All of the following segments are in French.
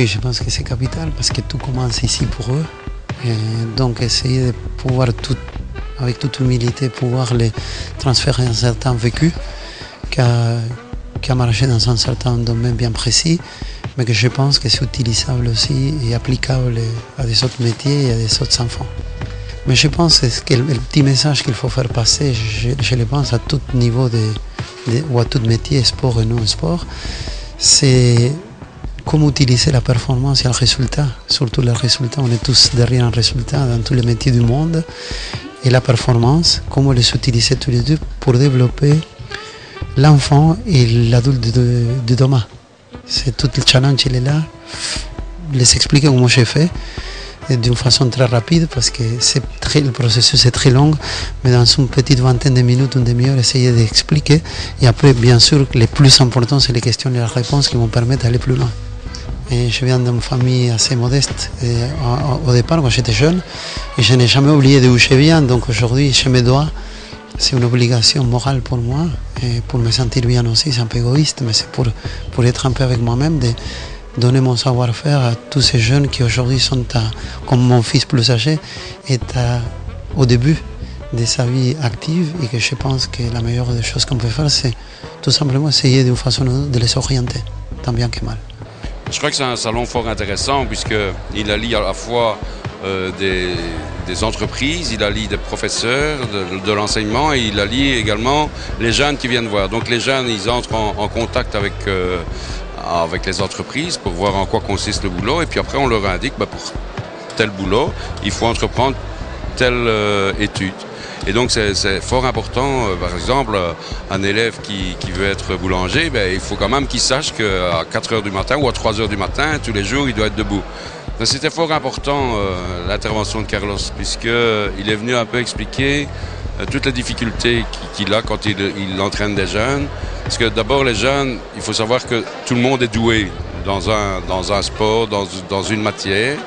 Oui, je pense que c'est capital parce que tout commence ici pour eux. Et donc essayer de pouvoir avec toute humilité, pouvoir les transférer un certain vécu qui a marché dans un certain domaine bien précis, mais que je pense que c'est utilisable aussi et applicable à des autres métiers et à des autres enfants. Mais je pense que le petit message qu'il faut faire passer, je le pense à tout niveau ou à tout métier, sport et non-sport, c'est comment utiliser la performance et le résultat. Surtout le résultat, on est tous derrière un résultat dans tous les métiers du monde. Et la performance, comment les utiliser tous les deux pour développer l'enfant et l'adulte de demain. C'est tout le challenge, il est là. Les expliquer comment j'ai fait d'une façon très rapide parce que le processus est très long, mais dans une petite vingtaine de minutes, une demi-heure, essayer d'expliquer. Et après, bien sûr, le plus important, c'est les questions et les réponses qui vont permettre d'aller plus loin. Et je viens d'une famille assez modeste au départ, quand j'étais jeune, et je n'ai jamais oublié d'où je viens, donc aujourd'hui, je me dois. C'est une obligation morale pour moi, et pour me sentir bien aussi, c'est un peu égoïste, mais c'est pour être un peu avec moi-même, de donner mon savoir-faire à tous ces jeunes qui aujourd'hui sont, comme mon fils plus âgé, est au début de sa vie active, et que je pense que la meilleure des choses qu'on peut faire, c'est tout simplement essayer d'une façon ou d'une autre de les orienter, tant bien que mal. Je crois que c'est un salon fort intéressant puisqu'il allie à la fois des entreprises, il allie des professeurs de l'enseignement et il allie également les jeunes qui viennent voir. Donc les jeunes, ils entrent en contact avec les entreprises pour voir en quoi consiste le boulot et puis après on leur indique pour tel boulot, il faut entreprendre telle étude. Et donc c'est fort important, par exemple, un élève qui veut être boulanger, il faut quand même qu'il sache qu'à 4 h du matin ou à 3 h du matin, tous les jours, il doit être debout. Donc c'était fort important l'intervention de Carlos, puisqu'il est venu un peu expliquer toutes les difficultés qu'il a quand il entraîne des jeunes. Parce que d'abord les jeunes, il faut savoir que tout le monde est doué dans un sport, dans une matière.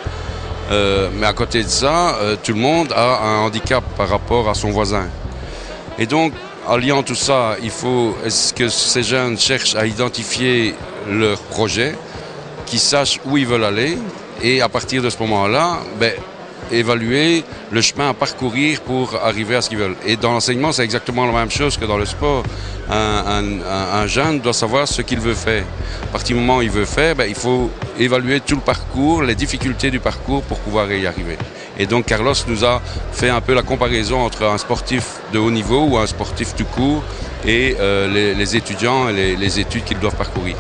Mais à côté de ça, tout le monde a un handicap par rapport à son voisin. Et donc, en liant tout ça, il faut que ces jeunes cherchent à identifier leur projet, qu'ils sachent où ils veulent aller, et à partir de ce moment-là, évaluer le chemin à parcourir pour arriver à ce qu'ils veulent. Et dans l'enseignement, c'est exactement la même chose que dans le sport. Un jeune doit savoir ce qu'il veut faire. À partir du moment où il veut faire, il faut évaluer tout le parcours, les difficultés du parcours pour pouvoir y arriver. Et donc Carlos nous a fait un peu la comparaison entre un sportif de haut niveau ou un sportif tout court et les étudiants et les études qu'ils doivent parcourir.